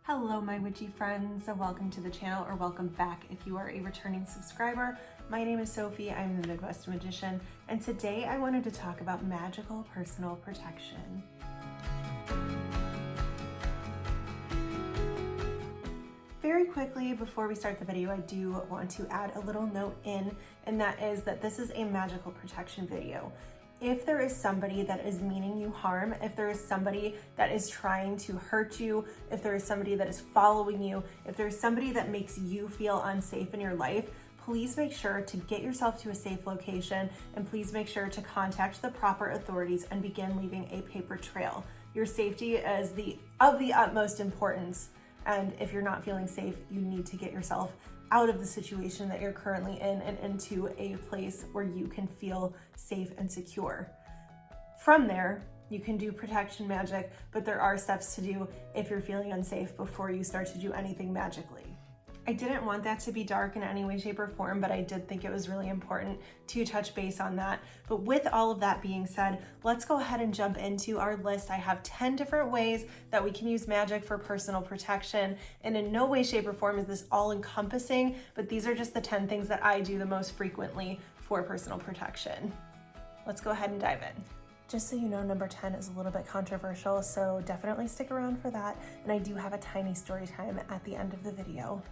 Hello my witchy friends, welcome to the channel, or welcome back if you are a returning subscriber. My name is Sophie, I'm the Midwest Magician, and today I wanted to talk about magical personal protection. Very quickly before we start the video, I do want to add a little note in, and that is that this is a magical protection video. If there is somebody that is meaning you harm, if there is somebody that is trying to hurt you, if there is somebody that is following you, if there's somebody that makes you feel unsafe in your life, please make sure to get yourself to a safe location, and please make sure to contact the proper authorities and begin leaving a paper trail. Your safety is of the utmost importance, and if you're not feeling safe, you need to get yourself out of the situation that you're currently in and into a place where you can feel safe and secure. From there, you can do protection magic, but there are steps to do if you're feeling unsafe before you start to do anything magically. I didn't want that to be dark in any way, shape, or form, but I did think it was really important to touch base on that. But with all of that being said, let's go ahead and jump into our list. I have 10 different ways that we can use magic for personal protection, and in no way, shape, or form is this all encompassing, but these are just the 10 things that I do the most frequently for personal protection. Let's go ahead and dive in. Just so you know, number 10 is a little bit controversial, so definitely stick around for that, and I do have a tiny story time at the end of the video.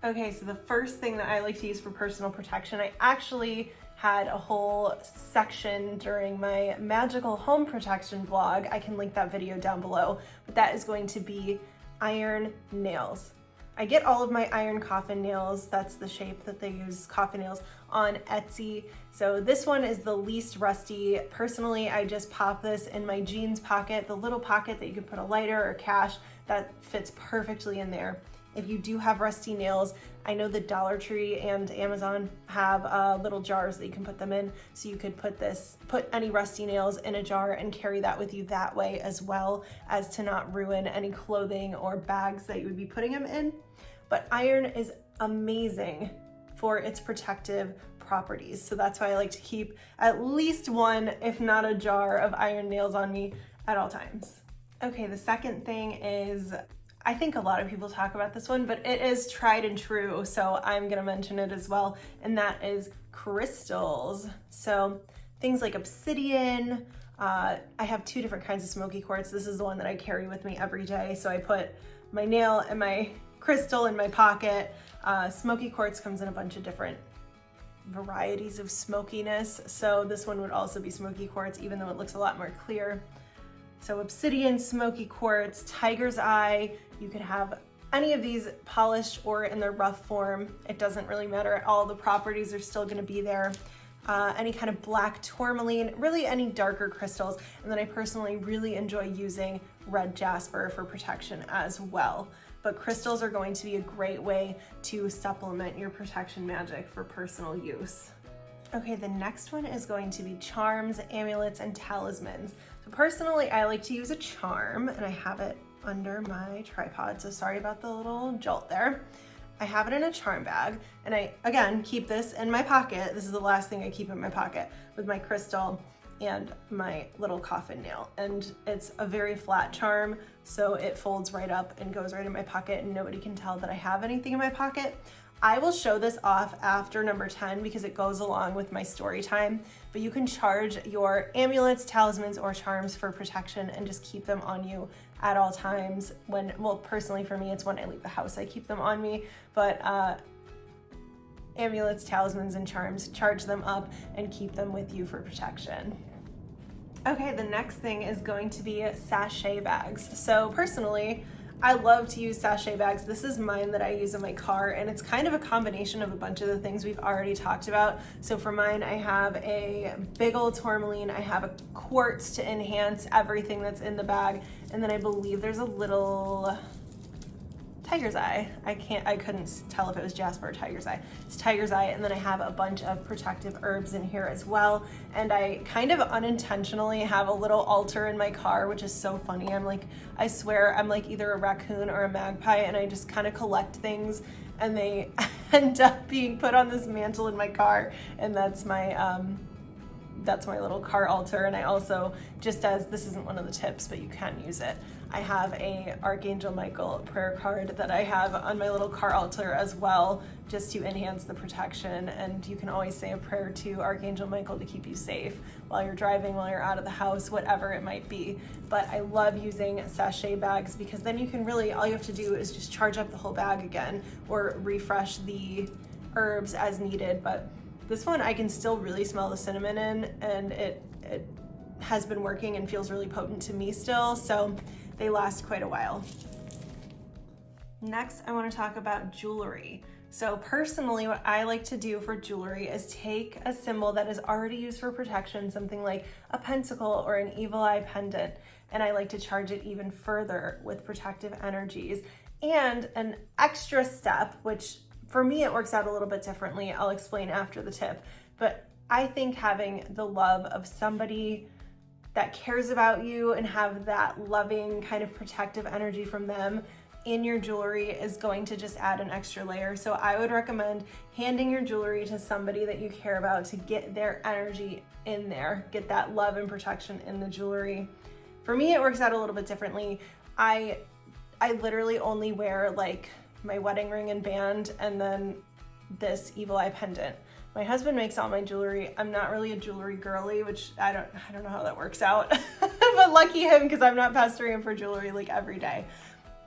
Okay, so the first thing that I like to use for personal protection, I actually had a whole section during my magical home protection vlog. I can link that video down below, but that is going to be iron nails. I get all of my iron coffin nails, that's the shape that they use, coffin nails, on Etsy. So this one is the least rusty. Personally, I just pop this in my jeans pocket, the little pocket that you can put a lighter or cash, that fits perfectly in there. If you do have rusty nails, I know the Dollar Tree and Amazon have little jars that you can put them in. So you could put any rusty nails in a jar and carry that with you that way, as well as to not ruin any clothing or bags that you would be putting them in. But iron is amazing for its protective properties. So that's why I like to keep at least one, if not a jar, of iron nails on me at all times. Okay, the second thing is, I think a lot of people talk about this one, but it is tried and true, so I'm gonna mention it as well, and that is crystals. So things like obsidian, I have two different kinds of smoky quartz. This is the one that I carry with me every day, so I put my nail and my crystal in my pocket. Smoky quartz comes in a bunch of different varieties of smokiness, so this one would also be smoky quartz, even though it looks a lot more clear. So obsidian, smoky quartz, tiger's eye, you could have any of these polished or in their rough form. It doesn't really matter at all. The properties are still gonna be there. Any kind of black tourmaline, really any darker crystals. And then I personally really enjoy using red jasper for protection as well. But crystals are going to be a great way to supplement your protection magic for personal use. Okay, the next one is going to be charms, amulets, and talismans. So personally, I like to use a charm, and I have it under my tripod, so sorry about the little jolt there. I have it in a charm bag, and I, again, keep this in my pocket. This is the last thing I keep in my pocket, with my crystal and my little coffin nail. And it's a very flat charm, so it folds right up and goes right in my pocket, and nobody can tell that I have anything in my pocket. I will show this off after number 10 because it goes along with my story time, but you can charge your amulets, talismans, or charms for protection and just keep them on you at all times. Well, personally for me, it's when I leave the house, I keep them on me, but amulets, talismans, and charms, charge them up and keep them with you for protection. Okay, the next thing is going to be sachet bags. So personally, I love to use sachet bags. This is mine that I use in my car, and it's kind of a combination of a bunch of the things we've already talked about. So for mine, I have a big old tourmaline, I have a quartz to enhance everything that's in the bag, and then I believe there's a little tiger's eye. I couldn't tell if it was jasper or tiger's eye. It's tiger's eye, and then I have a bunch of protective herbs in here as well. And I kind of unintentionally have a little altar in my car, which is so funny. I swear I'm like either a raccoon or a magpie, and I just kind of collect things, and they end up being put on this mantle in my car, and that's my little car altar. And I also, just as this isn't one of the tips, but you can use it, I have a Archangel Michael prayer card that I have on my little car altar as well, just to enhance the protection. And you can always say a prayer to Archangel Michael to keep you safe while you're driving, while you're out of the house, whatever it might be. But I love using sachet bags because then you can really, all you have to do is just charge up the whole bag again or refresh the herbs as needed. But this one I can still really smell the cinnamon in, and it has been working and feels really potent to me still, so they last quite a while. Next, I want to talk about jewelry. So personally, what I like to do for jewelry is take a symbol that is already used for protection, something like a pentacle or an evil eye pendant, and I like to charge it even further with protective energies. And an extra step, which for me, it works out a little bit differently. I'll explain after the tip. But I think having the love of somebody that cares about you and have that loving kind of protective energy from them in your jewelry is going to just add an extra layer. So I would recommend handing your jewelry to somebody that you care about to get their energy in there, get that love and protection in the jewelry. For me, it works out a little bit differently. I literally only wear like my wedding ring and band, and then this evil eye pendant. My husband makes all my jewelry. I'm not really a jewelry girly, which I don't know how that works out, but lucky him, because I'm not pestering him for jewelry like every day.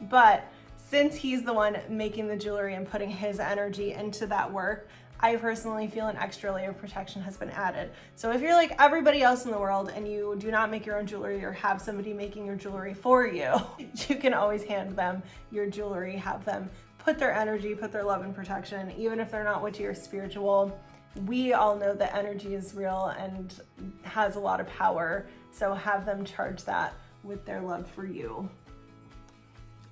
But since he's the one making the jewelry and putting his energy into that work, I personally feel an extra layer of protection has been added. So if you're like everybody else in the world and you do not make your own jewelry or have somebody making your jewelry for you, you can always hand them your jewelry, have them put their energy, put their love and protection, even if they're not what you're spiritual. We all know that energy is real and has a lot of power, so have them charge that with their love for you.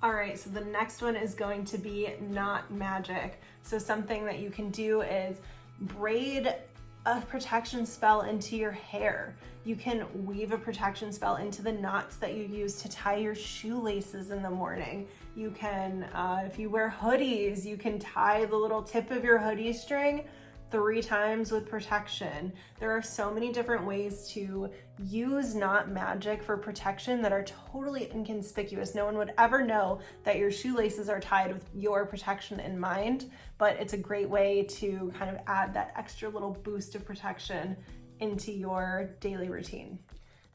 All right, so the next one is going to be not magic. So something that you can do is braid a protection spell into your hair. You can weave a protection spell into the knots that you use to tie your shoelaces in the morning. You can, if you wear hoodies, you can tie the little tip of your hoodie string 3 times with protection. There are so many different ways to use not magic for protection that are totally inconspicuous. No one would ever know that your shoelaces are tied with your protection in mind, but it's a great way to kind of add that extra little boost of protection into your daily routine.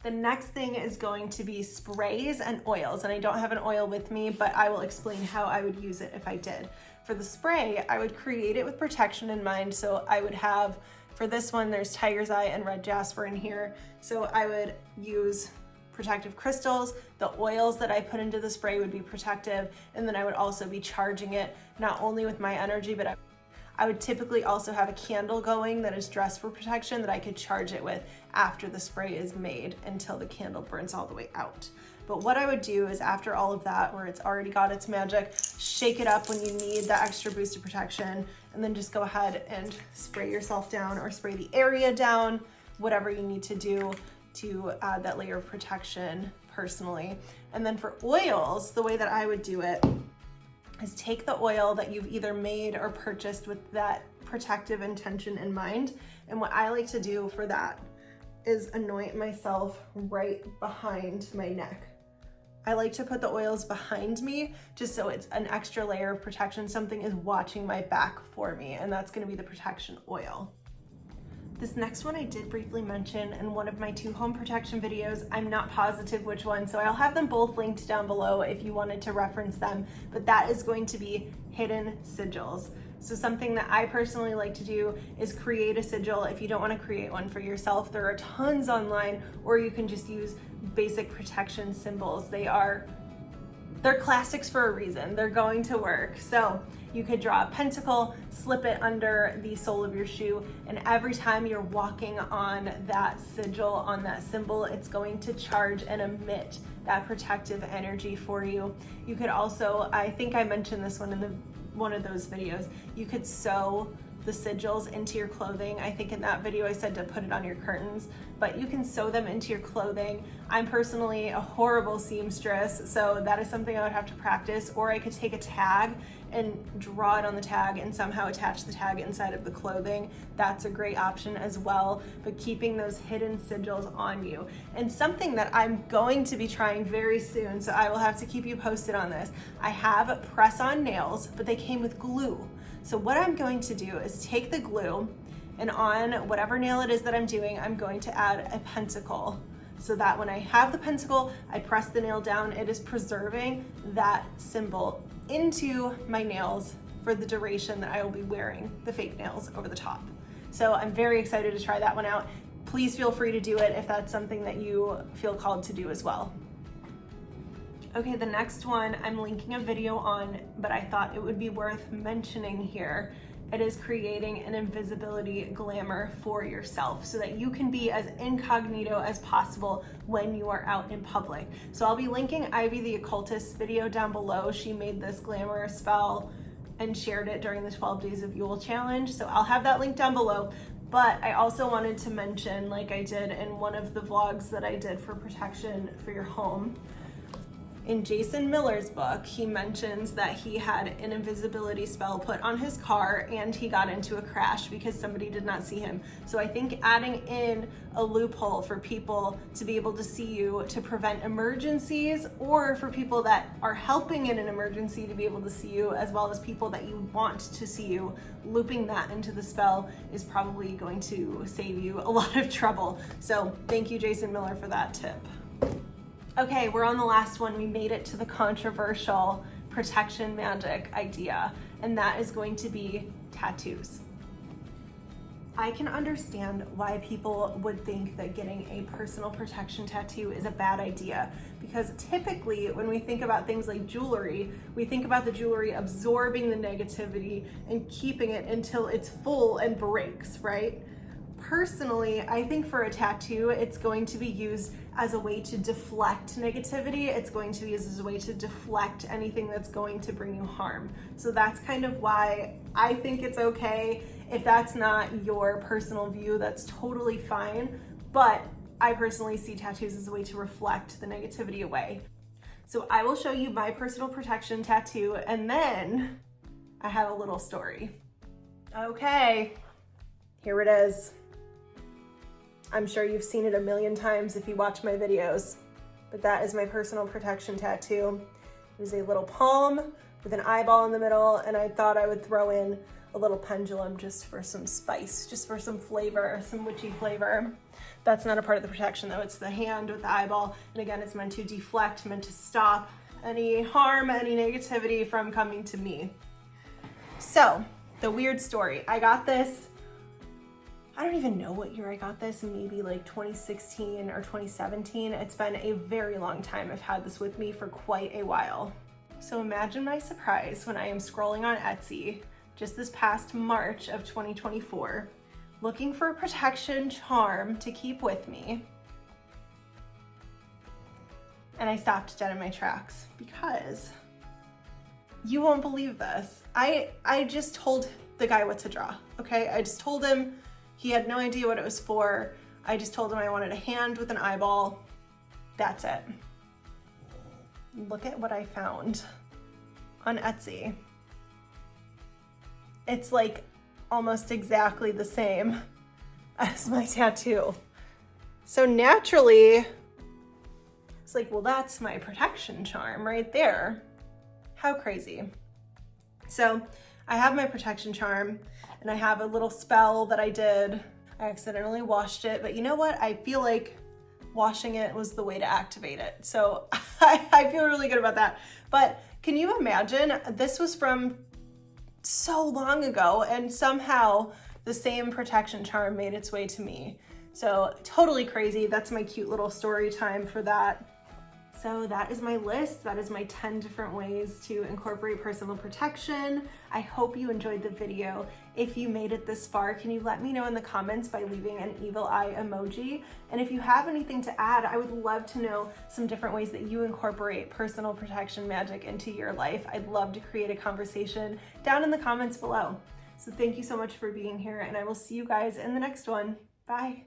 The next thing is going to be sprays and oils, and I don't have an oil with me, but I will explain how I would use it if I did. For the spray, I would create it with protection in mind. So I would have, for this one, there's tiger's eye and red jasper in here. So I would use protective crystals. The oils that I put into the spray would be protective. And then I would also be charging it, not only with my energy, but I would typically also have a candle going that is dressed for protection that I could charge it with after the spray is made until the candle burns all the way out. But what I would do is after all of that, where it's already got its magic, shake it up when you need that extra boost of protection, and then just go ahead and spray yourself down or spray the area down, whatever you need to do to add that layer of protection personally. And then for oils, the way that I would do it is take the oil that you've either made or purchased with that protective intention in mind. And what I like to do for that is anoint myself right behind my neck. I like to put the oils behind me just so it's an extra layer of protection. Something is watching my back for me, and that's going to be the protection oil. This next one I did briefly mention in one of my 2 home protection videos. I'm not positive which one, so I'll have them both linked down below if you wanted to reference them, but that is going to be hidden sigils. So something that I personally like to do is create a sigil. If you don't want to create one for yourself, there are tons online, or you can just use basic protection symbols. They're classics for a reason. They're going to work. So you could draw a pentacle, slip it under the sole of your shoe, and every time you're walking on that sigil, on that symbol, it's going to charge and emit that protective energy for you. You could also, I think I mentioned this one in one of those videos, you could sew the sigils into your clothing. I think in that video I said to put it on your curtains, but you can sew them into your clothing. I'm personally a horrible seamstress, so that is something I would have to practice, or I could take a tag and draw it on the tag and somehow attach the tag inside of the clothing. That's a great option as well, but keeping those hidden sigils on you. And something that I'm going to be trying very soon, so I will have to keep you posted on this. I have press-on nails, but they came with glue. So what I'm going to do is take the glue, and on whatever nail it is that I'm doing, I'm going to add a pentacle, so that when I have the pentacle, I press the nail down, it is preserving that symbol into my nails for the duration that I will be wearing the fake nails over the top. So I'm very excited to try that one out. Please feel free to do it if that's something that you feel called to do as well. Okay, the next one I'm linking a video on, but I thought it would be worth mentioning here. It is creating an invisibility glamour for yourself so that you can be as incognito as possible when you are out in public. So I'll be linking Ivy the Occultist video down below. She made this glamour spell and shared it during the 12 Days of Yule challenge. So I'll have that link down below. But I also wanted to mention, like I did in one of the vlogs that I did for protection for your home, in Jason Miller's book, he mentions that he had an invisibility spell put on his car and he got into a crash because somebody did not see him. So I think adding in a loophole for people to be able to see you to prevent emergencies, or for people that are helping in an emergency to be able to see you, as well as people that you want to see you, looping that into the spell is probably going to save you a lot of trouble. So thank you, Jason Miller, for that tip. Okay, we're on the last one. We made it to the controversial protection magic idea, and that is going to be tattoos. I can understand why people would think that getting a personal protection tattoo is a bad idea, because typically when we think about things like jewelry, we think about the jewelry absorbing the negativity and keeping it until it's full and breaks, right? Personally, I think for a tattoo, it's going to be used as a way to deflect negativity. It's going to be used as a way to deflect anything that's going to bring you harm. So that's kind of why I think it's okay. If that's not your personal view, that's totally fine. But I personally see tattoos as a way to reflect the negativity away. So I will show you my personal protection tattoo, and then I have a little story. Okay, here it is. I'm sure you've seen it a million times if you watch my videos, but that is my personal protection tattoo. It is a little palm with an eyeball in the middle, and I thought I would throw in a little pendulum just for some spice, just for some flavor, some witchy flavor. That's not a part of the protection though, it's the hand with the eyeball. And again, it's meant to deflect, meant to stop any harm, any negativity from coming to me. So, the weird story. I got this, I don't even know what year I got this, maybe like 2016 or 2017. It's been a very long time. I've had this with me for quite a while. So imagine my surprise when I am scrolling on Etsy just this past March of 2024, looking for a protection charm to keep with me. And I stopped dead in my tracks because you won't believe this. I just told the guy what to draw, okay? I just told him. He had no idea what it was for. I just told him I wanted a hand with an eyeball. That's it. Look at what I found on Etsy. It's like almost exactly the same as my tattoo. So naturally, it's like, well, that's my protection charm right there. How crazy. So I have my protection charm, and I have a little spell that I did. I accidentally washed it, but you know what? I feel like washing it was the way to activate it. So I feel really good about that. But can you imagine? This was from so long ago, and somehow the same protection charm made its way to me. So totally crazy. That's my cute little story time for that. So that is my list. That is my 10 different ways to incorporate personal protection. I hope you enjoyed the video. If you made it this far, can you let me know in the comments by leaving an evil eye emoji? And if you have anything to add, I would love to know some different ways that you incorporate personal protection magic into your life. I'd love to create a conversation down in the comments below. So thank you so much for being here, and I will see you guys in the next one. Bye.